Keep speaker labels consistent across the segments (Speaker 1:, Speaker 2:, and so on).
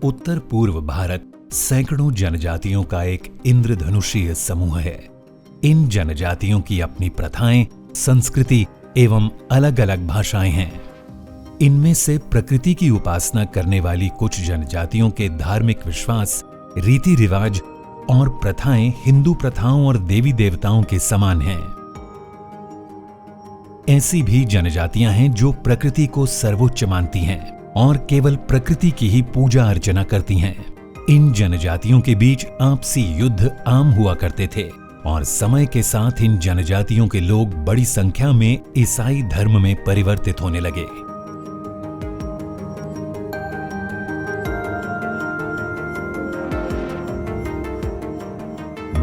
Speaker 1: उत्तर पूर्व भारत सैकड़ों जनजातियों का एक इंद्रधनुषीय समूह है। इन जनजातियों की अपनी प्रथाएं, संस्कृति एवं अलग अलग भाषाएं हैं। इनमें से प्रकृति की उपासना करने वाली कुछ जनजातियों के धार्मिक विश्वास, रीति रिवाज और प्रथाएं हिंदू प्रथाओं और देवी देवताओं के समान हैं। ऐसी भी जनजातियां हैं जो प्रकृति को सर्वोच्च मानती हैं और केवल प्रकृति की ही पूजा अर्चना करती हैं। इन जनजातियों के बीच आपसी युद्ध आम हुआ करते थे और समय के साथ इन जनजातियों के लोग बड़ी संख्या में ईसाई धर्म में परिवर्तित होने लगे।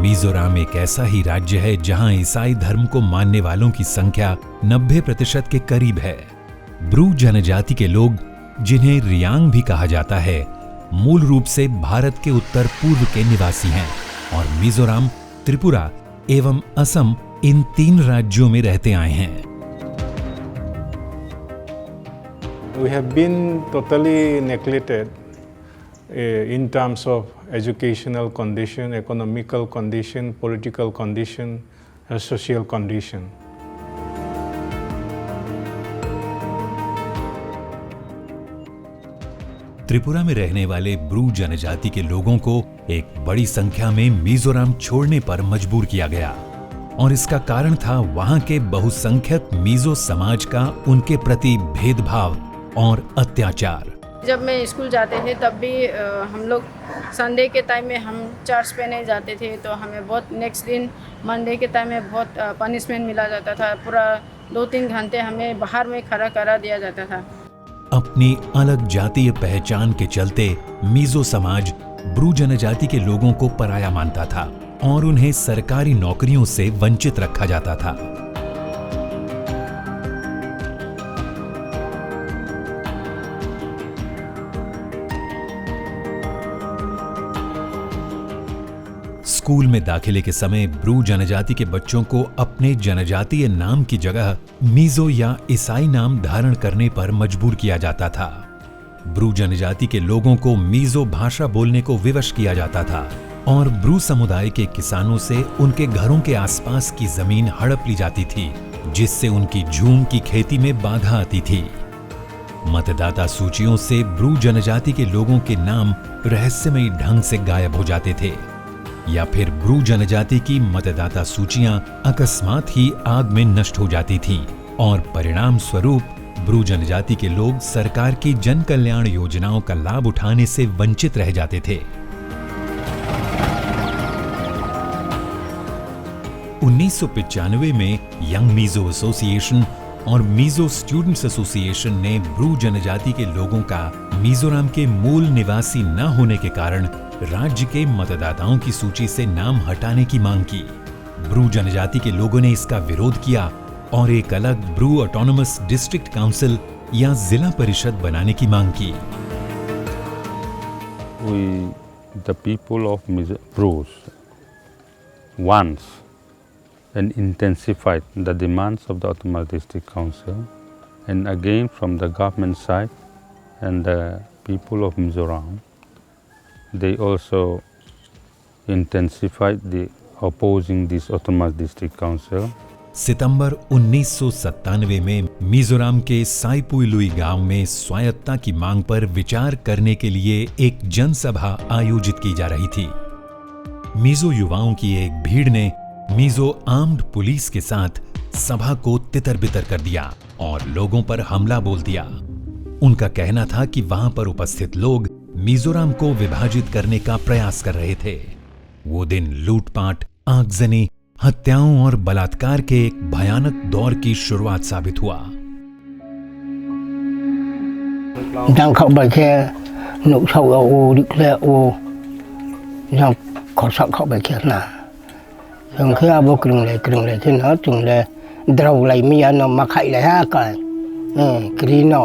Speaker 1: मिजोरम एक ऐसा ही राज्य है जहां ईसाई धर्म को मानने वालों की संख्या 90% के करीब है। ब्रू जनजाति के लोग, जिन्हें रियांग भी कहा जाता है, मूल रूप से भारत के उत्तर पूर्व के निवासी हैं और मिजोरम, त्रिपुरा एवं असम इन 3 राज्यों में रहते आए हैं।
Speaker 2: We have been totally neglected in terms of educational condition, economical condition, political condition, social condition.
Speaker 1: Tripura में रहने वाले ब्रू जनजाति के लोगों को एक बड़ी संख्या में मिजोरम छोड़ने पर मजबूर किया गया और इसका कारण था वहां के बहुसंख्यक मिजो समाज का उनके प्रति भेदभाव और अत्याचार।
Speaker 3: जब मैं स्कूल जाते थे तब भी हम लोग संडे के टाइम में हम चर्च पे नहीं जाते थे, तो हमें बहुत नेक्स्ट दिन मंडे के टाइम में बहुत पनिशमेंट मिला जाता था। पूरा 2-3 घंटे हमें बाहर में खड़ा करा दिया जाता था।
Speaker 1: अपनी अलग जातीय पहचान के चलते मिजो समाज ब्रू जनजाति के लोगों को पराया मानता था और उन्हें सरकारी नौकरियों से वंचित रखा जाता था। स्कूल में दाखिले के समय ब्रू जनजाति के बच्चों को अपने जनजातीय नाम की जगह मिजो या ईसाई नाम धारण करने पर मजबूर किया जाता था। ब्रू जनजाति के लोगों को मिजो भाषा बोलने को विवश किया जाता था और ब्रू समुदाय के किसानों से उनके घरों के आसपास की जमीन हड़प ली जाती थी, जिससे उनकी झूम की खेती में बाधा आती थी। मतदाता सूचियों से ब्रू जनजाति के लोगों के नाम रहस्यमयी ढंग से गायब हो जाते थे या फिर ब्रू जनजाति की मतदाता सूचियां अकस्मात ही आग में नष्ट हो जाती थीं और परिणाम स्वरूप ब्रू जनजाति के लोग सरकार की जन कल्याण योजनाओं का लाभ उठाने से वंचित रह जाते थे। 1995 में यंग मिजो एसोसिएशन और मिजो स्टूडेंट्स एसोसिएशन ने ब्रू जनजाति के लोगों का मिजोरम के मूल निवासी न होने के कारण राज्य के मतदाताओं की सूची से नाम हटाने की मांग की। ब्रू जनजाति के लोगों ने इसका विरोध किया और एक अलग ब्रू ऑटोनोमस डिस्ट्रिक्ट काउंसिल या जिला परिषद बनाने की मांग की।
Speaker 4: We, the people of Brus, once and intensified the demands of the Autonomous District Council, and again from the government side and the people of Mizoram, they also intensified the opposing this Autonomous District Council.
Speaker 1: सितंबर 1997 में मिजोरम के साइपुइलुई गांव में स्वायत्तता की मांग पर विचार करने के लिए एक जनसभा आयोजित की जा रही थी। मिजो युवाओं की एक भीड़ ने मिजो आर्म्ड पुलिस के साथ सभा को तितर-बितर कर दिया और लोगों पर हमला बोल दिया। उनका कहना था कि वहां पर उपस्थित लोग मिजोरम को विभाजित करने का प्रयास कर रहे थे। वो दिन लूटपाट, आगजनी, हत्याओं और बलात्कार के एक भयानक दौर की शुरुआत साबित हुआ।
Speaker 5: đang khóc bài khe nụ sầu ô đi lẹ ô đang khó sợ khóc bài khe nà xong khi abo kừng lại khi nó chừng lại đầu lại bây giờ nó mặc hại lại ha cái cái nó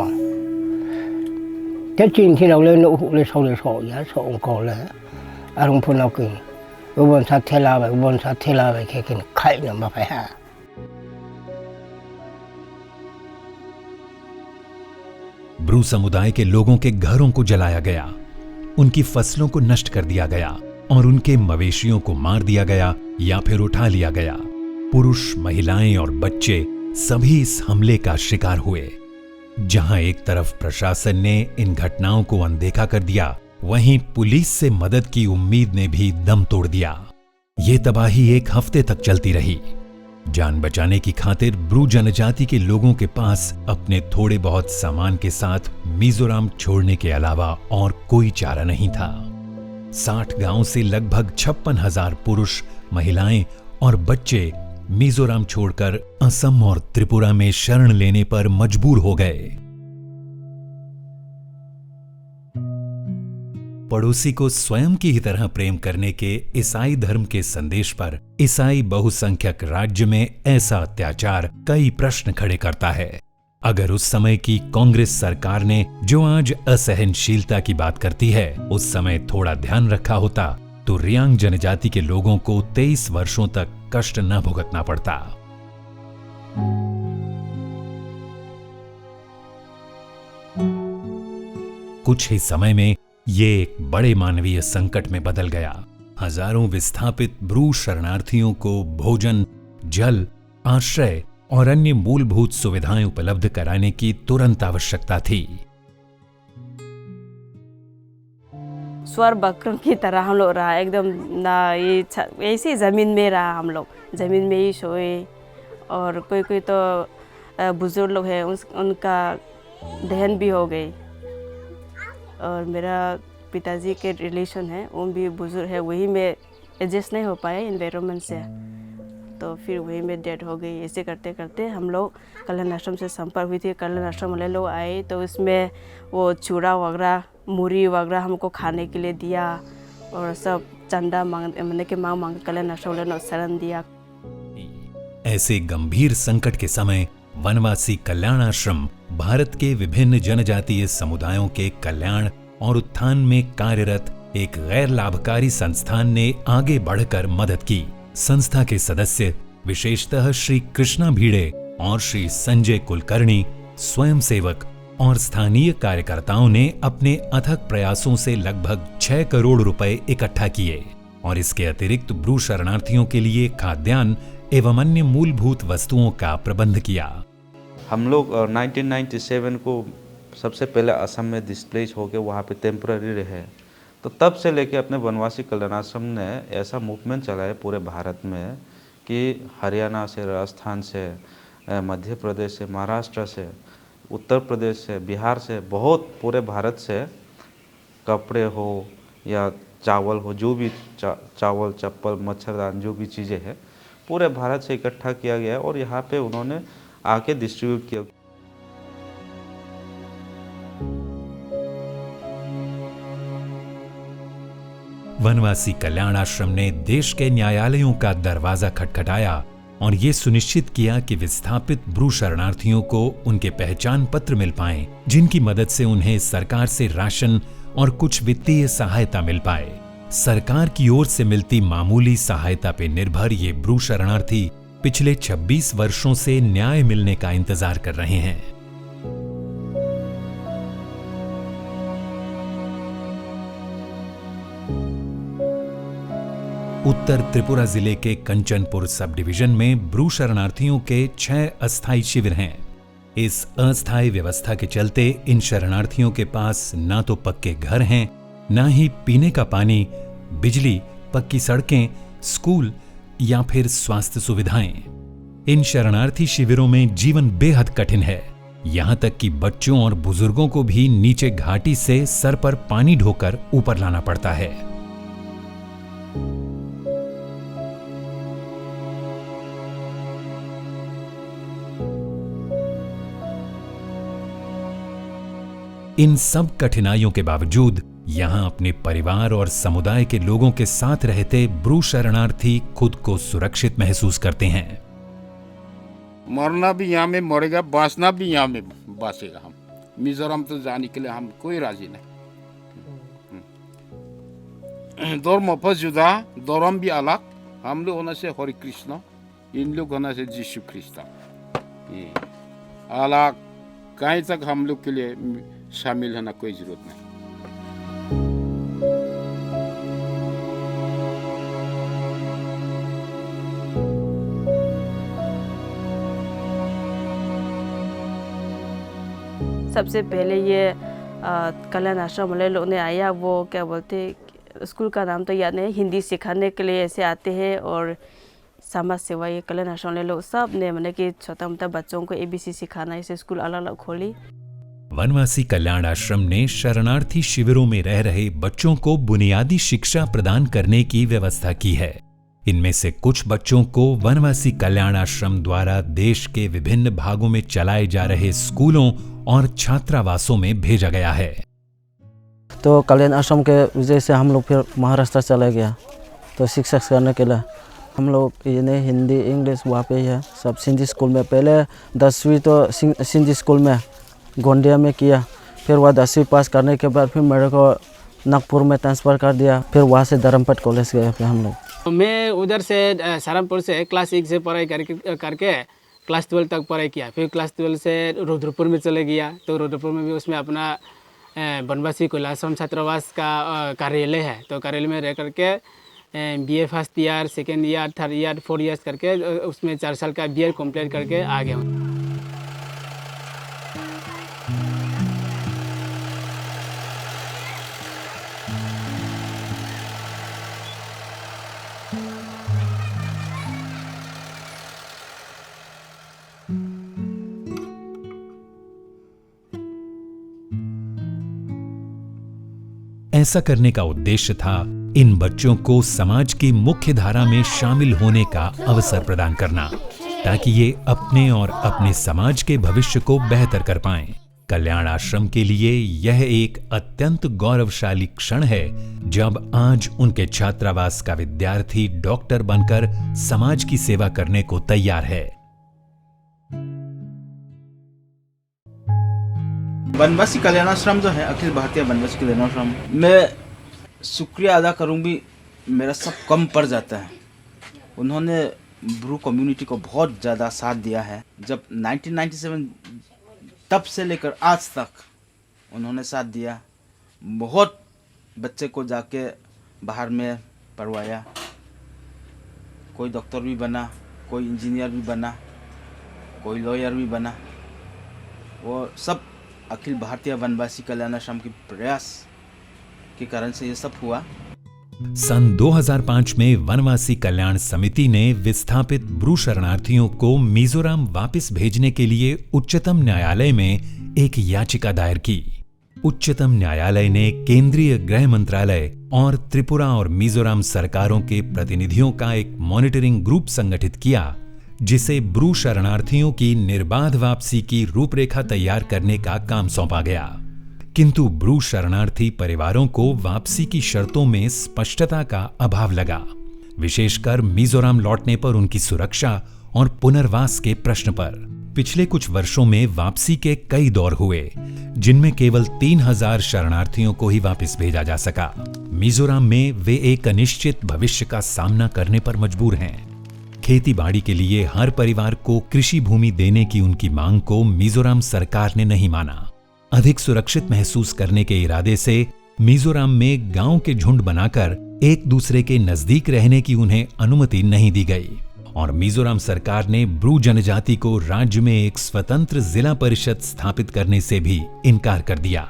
Speaker 5: cái chuyện khi đầu lên nụ hụ lên sau giá sợ ông cò lại ông phun nào kừng ubon sát thế la bài khe khai nó mà phải ha।
Speaker 1: Bru समुदाय के लोगों के घरों को जलाया गया, उनकी फसलों को नष्ट कर दिया गया और उनके मवेशियों को मार दिया गया या फिर उठा लिया गया। पुरुष, महिलाएं और बच्चे सभी इस हमले का शिकार हुए। जहां एक तरफ प्रशासन ने इन घटनाओं को अनदेखा कर दिया, वहीं पुलिस से मदद की उम्मीद ने भी दम तोड़ दिया। ये तबाही एक हफ्ते तक चलती रही। जान बचाने की खातिर ब्रू जनजाति के लोगों के पास अपने थोड़े बहुत सामान के साथ मिजोरम छोड़ने के अलावा और कोई चारा नहीं था। 60 गांव से लगभग 56,000 पुरुष, महिलाएं और बच्चे मिजोरम छोड़कर असम और त्रिपुरा में शरण लेने पर मजबूर हो गए। पड़ोसी को स्वयं की ही तरह प्रेम करने के ईसाई धर्म के संदेश पर ईसाई बहुसंख्यक राज्य में ऐसा अत्याचार कई प्रश्न खड़े करता है। अगर उस समय की कांग्रेस सरकार ने जो आज असहनशीलता की बात करती है उस समय थोड़ा ध्यान रखा होता तो रियांग जनजाति के लोगों को 23 वर्षों तक कष्ट न भुगतना पड़ता। कुछ ही समय में ये एक बड़े मानवीय संकट में बदल गया। हजारों विस्थापित ब्रू शरणार्थियों को भोजन, जल, आश्रय और अन्य मूलभूत सुविधाएं उपलब्ध कराने की तुरंत आवश्यकता थी।
Speaker 6: स्वर बकरों की तरह हम लोग रहा, एकदम ना ये ऐसी ज़मीन में रहा, हम लोग ज़मीन में ही सोए। और कोई तो बुजुर्ग लोग हैं उनका देहांत भी हो गई। और मेरा पिताजी के रिलेशन है वो भी बुजुर्ग है, वही में एडजस्ट नहीं हो पाए एनवायरनमेंट से, तो फिर वही में डेथ हो गई। ऐसे करते करते हम लोग कल्याण आश्रम से संपर्क हुई थी। कल्याण आश्रम वाले लोग आए तो उसमें वो चूड़ा वगैरह, मूरी वगैरह हमको खाने के लिए दिया और सब चंदा मांग कल्याण आश्रम वाले ने शरण दिया।
Speaker 1: ऐसे गंभीर संकट के समय वनवासी कल्याण आश्रम भारत के विभिन्न जनजातीय समुदायों के कल्याण और उत्थान में कार्यरत एक गैर लाभकारी संस्थान ने आगे बढ़कर मदद की। संस्था के सदस्य विशेषतः श्री कृष्णा भीड़े और श्री संजय कुलकर्णी, स्वयंसेवक और स्थानीय कार्यकर्ताओं ने अपने अथक प्रयासों से लगभग 6 करोड़ रुपए इकट्ठा किए और इसके अतिरिक्त ब्रू शरणार्थियों के लिए खाद्यान्न एवं अन्य मूलभूत वस्तुओं का प्रबंध किया।
Speaker 7: हम लोग 1997 को सबसे पहले असम में डिस्प्लेस हो गए, वहाँ पे टेम्पररी रहे। तो तब से लेके अपने वनवासी कल्याण आश्रम ने ऐसा मूवमेंट चलाया पूरे भारत में कि हरियाणा से, राजस्थान से, मध्य प्रदेश से, महाराष्ट्र से, उत्तर प्रदेश से, बिहार से, बहुत पूरे भारत से कपड़े हो या चावल हो, जो भी चावल, चप्पल, मच्छरदान, जो भी चीज़ें हैं पूरे भारत से इकट्ठा किया गया और यहाँ पे उन्होंने आके डिस्ट्रीब्यूट किया।
Speaker 1: वनवासी कल्याण आश्रम ने देश के न्यायालयों का दरवाजा खटखटाया और ये सुनिश्चित किया कि विस्थापित ब्रू शरणार्थियों को उनके पहचान पत्र मिल पाएं, जिनकी मदद से उन्हें सरकार से राशन और कुछ वित्तीय सहायता मिल पाए। सरकार की ओर से मिलती मामूली सहायता पर निर्भर ये ब्रू शरणार्थी पिछले 26 वर्षों से न्याय मिलने का इंतजार कर रहे हैं। उत्तर त्रिपुरा जिले के कंचनपुर सब डिवीजन में ब्रू शरणार्थियों के 6 अस्थायी शिविर हैं। इस अस्थायी व्यवस्था के चलते इन शरणार्थियों के पास ना तो पक्के घर हैं, ना ही पीने का पानी, बिजली, पक्की सड़कें, स्कूल या फिर स्वास्थ्य सुविधाएं। इन शरणार्थी शिविरों में जीवन बेहद कठिन है। यहां तक कि बच्चों और बुजुर्गों को भी नीचे घाटी से सर पर पानी ढोकर ऊपर लाना पड़ता है। इन सब कठिनाइयों के बावजूद यहाँ अपने परिवार और समुदाय के लोगों के साथ रहते ब्रू शरणार्थी खुद को सुरक्षित महसूस करते हैं।
Speaker 8: मरना भी यहाँ में मरेगा, बांचना भी यहाँ में बांचेगा। हम मिजोरम तो जाने के लिए हम कोई राजी नहीं। धर्म पर जुदा, धर्म भी अलग। हम लोग होने से हरि कृष्ण, इन लोग होने से यीशु ख्रिस्ट। अलग कहीं तक हम लोग के लिए शामिल होना कोई जरूरत नहीं।
Speaker 6: सबसे पहले ये कल्याण आश्रम वाले लोग ने आया, वो क्या बोलते स्कूल का नाम तो याद नहीं, हिंदी सिखाने के लिए ऐसे आते हैं। और समाज सेवा ये कल्याण आश्रम वाले लोग सब ने मतलब कि छोटा मोटा बच्चों को ABC सिखाना, ऐसे स्कूल अलग अलग खोली।
Speaker 1: वनवासी कल्याण आश्रम ने शरणार्थी शिविरों में रह रहे बच्चों को बुनियादी शिक्षा प्रदान करने की व्यवस्था की है। इनमें से कुछ बच्चों को वनवासी कल्याण आश्रम द्वारा देश के विभिन्न भागों में चलाए जा रहे स्कूलों और छात्रावासों में भेजा गया है।
Speaker 9: तो कल्याण आश्रम के वजह से हम लोग फिर महाराष्ट्र चले गया, तो शिक्षा करने के लिए हम लोग ये हिंदी इंग्लिश वहाँ पे ही है सब। सिंधी स्कूल में पहले 10वीं तो सिंधी स्कूल में गोंडिया में किया, फिर वह 10वीं पास करने के बाद फिर मेरे को नागपुर में ट्रांसफ़र कर दिया, फिर वहाँ से धर्मपत कॉलेज गए फिर हम लोग।
Speaker 10: मैं उधर से सहारनपुर से क्लास 1 से पढ़ाई करके क्लास 12 तक पढ़ाई किया। फिर क्लास 12 से रुद्रपुर में चले गया, तो रुद्रपुर में भी उसमें अपना वनवासी कल्याण आश्रम छात्रावास का कार्यालय है। तो कार्यालय में रह करके BA first year, second year, third year, 4 years करके उसमें 4 साल का BA कंप्लीट करके आ गया हूँ।
Speaker 1: ऐसा करने का उद्देश्य था इन बच्चों को समाज की मुख्य धारा में शामिल होने का अवसर प्रदान करना, ताकि ये अपने और अपने समाज के भविष्य को बेहतर कर पाएं। कल्याण आश्रम के लिए यह एक अत्यंत गौरवशाली क्षण है जब आज उनके छात्रावास का विद्यार्थी डॉक्टर बनकर समाज की सेवा करने को तैयार है।
Speaker 11: वनवासी कल्याण आश्रम जो है, अखिल भारतीय वनवासी कल्याण आश्रम, मैं शुक्रिया अदा करूं भी मेरा सब कम पड़ जाता है। उन्होंने ब्रू कम्युनिटी को बहुत ज़्यादा साथ दिया है। जब 1997 तब से लेकर आज तक उन्होंने साथ दिया। बहुत बच्चे को जाके बाहर में पढ़वाया, कोई डॉक्टर भी बना, कोई इंजीनियर भी बना, कोई लॉयर भी बना। वो सब अखिल भारतीय वनवासी कल्याण आश्रम के प्रयास के कारण से ये सब हुआ।
Speaker 1: सन 2005 में वनवासी कल्याण समिति ने विस्थापित ब्रू शरणार्थियों को मिजोरम वापस भेजने के लिए उच्चतम न्यायालय में एक याचिका दायर की। उच्चतम न्यायालय ने केंद्रीय गृह मंत्रालय और त्रिपुरा और मिजोरम सरकारों के प्रतिनिधियों का एक मॉनिटरिंग ग्रुप संगठित किया, जिसे ब्रू शरणार्थियों की निर्बाध वापसी की रूपरेखा तैयार करने का काम सौंपा गया। किंतु ब्रू शरणार्थी परिवारों को वापसी की शर्तों में स्पष्टता का अभाव लगा, विशेषकर मिजोरम लौटने पर उनकी सुरक्षा और पुनर्वास के प्रश्न पर। पिछले कुछ वर्षों में वापसी के कई दौर हुए, जिनमें केवल 3000 शरणार्थियों को ही वापस भेजा जा सका। मिजोरम में वे एक अनिश्चित भविष्य का सामना करने पर मजबूर हैं। खेती बाड़ी के लिए हर परिवार को कृषि भूमि देने की उनकी मांग को मिजोरम सरकार ने नहीं माना। अधिक सुरक्षित महसूस करने के इरादे से मिजोरम में गांव के झुंड बनाकर एक दूसरे के नजदीक रहने की उन्हें अनुमति नहीं दी गई और मिजोरम सरकार ने ब्रू जनजाति को राज्य में एक स्वतंत्र जिला परिषद स्थापित करने से भी इनकार कर दिया।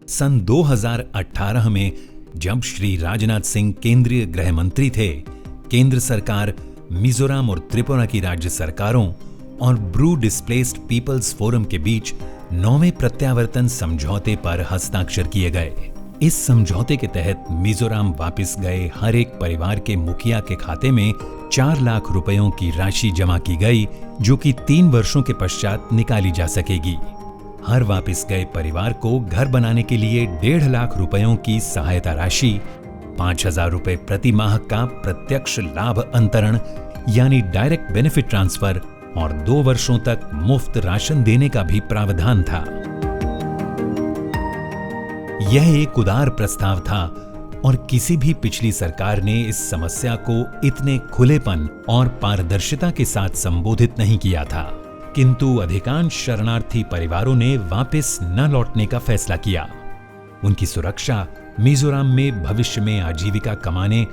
Speaker 1: सन 2018 में जब श्री राजनाथ सिंह केंद्रीय गृह मंत्री थे, केंद्र सरकार मिजोरम और त्रिपुरा की राज्य सरकारों और ब्रू डिस्प्लेस्ड पीपल्स फोरम के बीच 9वें प्रत्यावर्तन समझौते पर हस्ताक्षर किए गए। इस समझौते के तहत मिजोरम वापस गए हर एक परिवार के मुखिया के खाते में 4 लाख रुपयों की राशि जमा की गई, जो कि 3 वर्षों के पश्चात निकाली जा सकेगी। हर वापस गए परिवार को घर बनाने के लिए 1.5 लाख रुपयों की सहायता राशि, 5,000 रुपए प्रति माह का प्रत्यक्ष लाभ अंतरण यानी डायरेक्ट बेनिफिट ट्रांसफर और 2 वर्षों तक मुफ्त राशन देने का भी प्रावधान था। यह एक उदार प्रस्ताव था और किसी भी पिछली सरकार ने इस समस्या को इतने खुलेपन और पारदर्शिता के साथ संबोधित नहीं किया था। किंतु अधिकांश शरणार्थी परिवारों ने वापस न लौटने का फैसला किया। उनकी सुरक्षा, मिजोरम में भविष्य में आजीविका कमाने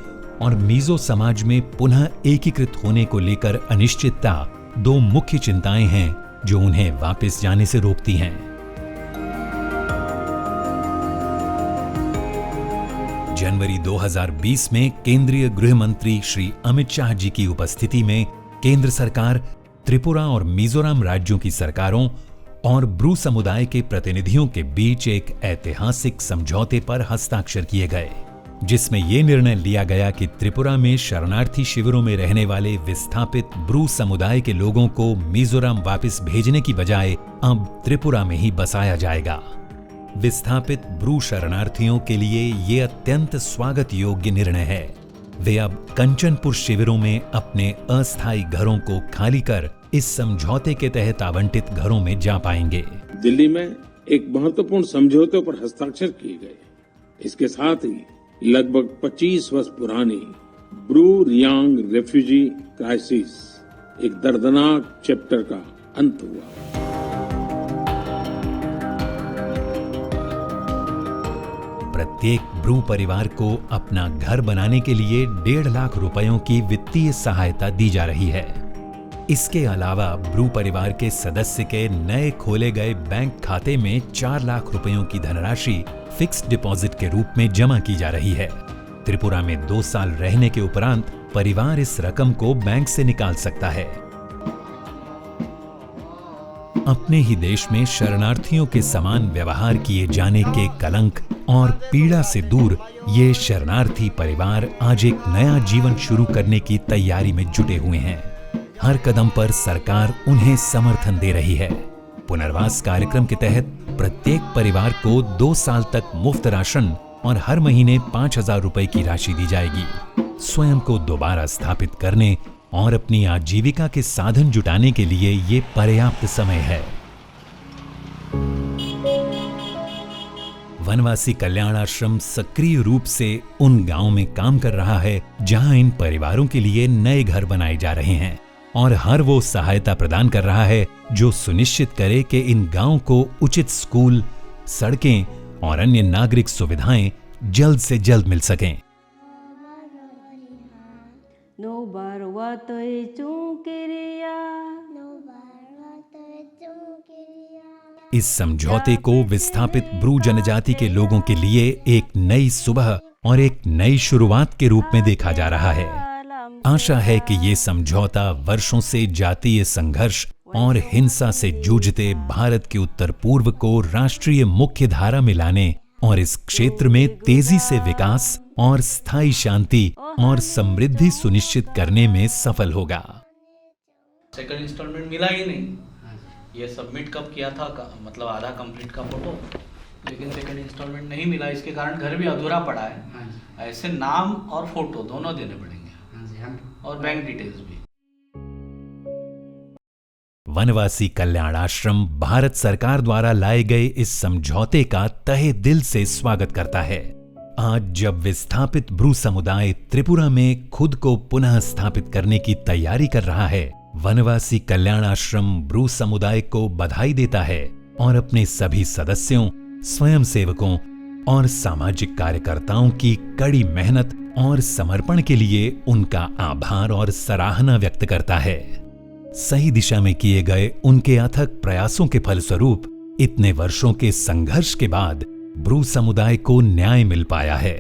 Speaker 1: और मिजो समाज में पुनः एकीकृत होने को लेकर अनिश्चितता 2 मुख्य चिंताएं हैं जो उन्हें वापस जाने से रोकती हैं। जनवरी 2020 में केंद्रीय गृह मंत्री श्री अमित शाह जी की उपस्थिति में केंद्र सरकार, त्रिपुरा और मिजोरम राज्यों की सरकारों और ब्रू समुदाय के प्रतिनिधियों के बीच एक ऐतिहासिक समझौते पर हस्ताक्षर किए गए, जिसमें यह निर्णय लिया गया कि त्रिपुरा में शरणार्थी शिविरों में रहने वाले विस्थापित ब्रू समुदाय के लोगों को मिजोरम वापस भेजने की बजाय अब त्रिपुरा में ही बसाया जाएगा। विस्थापित ब्रू शरणार्थियों के लिए ये अत्यंत स्वागत योग्य निर्णय है। वे अब कंचनपुर शिविरों में अपने अस्थायी घरों को खाली कर इस समझौते के तहत आवंटित घरों में जा पाएंगे।
Speaker 12: दिल्ली में एक महत्वपूर्ण समझौते पर हस्ताक्षर किए गए। इसके साथ ही लगभग 25 वर्ष पुरानी ब्रू रियांग रेफ्यूजी क्राइसिस एक दर्दनाक चैप्टर का अंत हुआ।
Speaker 1: प्रत्येक ब्रू परिवार को अपना घर बनाने के लिए 1.5 लाख रुपयों की वित्तीय सहायता दी जा रही है। इसके अलावा ब्रू परिवार के सदस्य के नए खोले गए बैंक खाते में 4 लाख रुपयों की धनराशि फिक्स्ड डिपॉजिट के रूप में जमा की जा रही है। त्रिपुरा में 2 साल रहने के उपरांत परिवार इस रकम को बैंक से निकाल सकता है। अपने ही देश में शरणार्थियों के समान व्यवहार किए जाने के कलंक और पीड़ा से दूर ये शरणार्थी परिवार आज एक नया जीवन शुरू करने की तैयारी में जुटे हुए हैं। हर कदम पर सरकार उन्हें समर्थन दे रही है। पुनर्वास कार्यक्रम के तहत प्रत्येक परिवार को 2 साल तक मुफ्त राशन और हर महीने 5,000 रुपए की राशि दी जाएगी। स्वयं को दोबारा स्थापित करने और अपनी आजीविका के साधन जुटाने के लिए ये पर्याप्त समय है। वनवासी कल्याण आश्रम सक्रिय रूप से उन गांवों में काम कर रहा है जहां इन परिवारों के लिए नए घर बनाए जा रहे हैं और हर वो सहायता प्रदान कर रहा है जो सुनिश्चित करे कि इन गांवों को उचित स्कूल, सड़कें और अन्य नागरिक सुविधाएं जल्द से जल्द मिल सकें। इस समझौते को विस्थापित ब्रू जनजाति के लोगों के लिए एक नई सुबह और एक नई शुरुआत के रूप में देखा जा रहा है। आशा है कि ये समझौता वर्षों से जातीय संघर्ष और हिंसा से जूझते भारत के उत्तर पूर्व को राष्ट्रीय मुख्य धारा में लाने और इस क्षेत्र में तेजी से विकास और स्थायी शांति और समृद्धि सुनिश्चित करने में सफल होगा।
Speaker 13: सेकंड इंस्टॉलमेंट मिला ही नहीं। ये सबमिट कब किया था मतलब आधा कंप्लीट का फोटो, लेकिन सेकंड इंस्टॉलमेंट नहीं मिला। इसके कारण घर भी अधूरा पड़ा है। ऐसे नाम और फोटो दोनों देने पड़ेंगे और बैंक डिटेल्स भी।
Speaker 1: वनवासी कल्याण आश्रम भारत सरकार द्वारा लाए गए इस समझौते का तहे दिल से स्वागत करता है। आज जब विस्थापित ब्रू समुदाय त्रिपुरा में खुद को पुनः स्थापित करने की तैयारी कर रहा है, वनवासी कल्याण आश्रम ब्रू समुदाय को बधाई देता है और अपने सभी सदस्यों, स्वयंसेवकों और सामाजिक कार्यकर्ताओं की कड़ी मेहनत और समर्पण के लिए उनका आभार और सराहना व्यक्त करता है। सही दिशा में किए गए उनके अथक प्रयासों के फलस्वरूप इतने वर्षों के संघर्ष के बाद ब्रू समुदाय को न्याय मिल पाया है।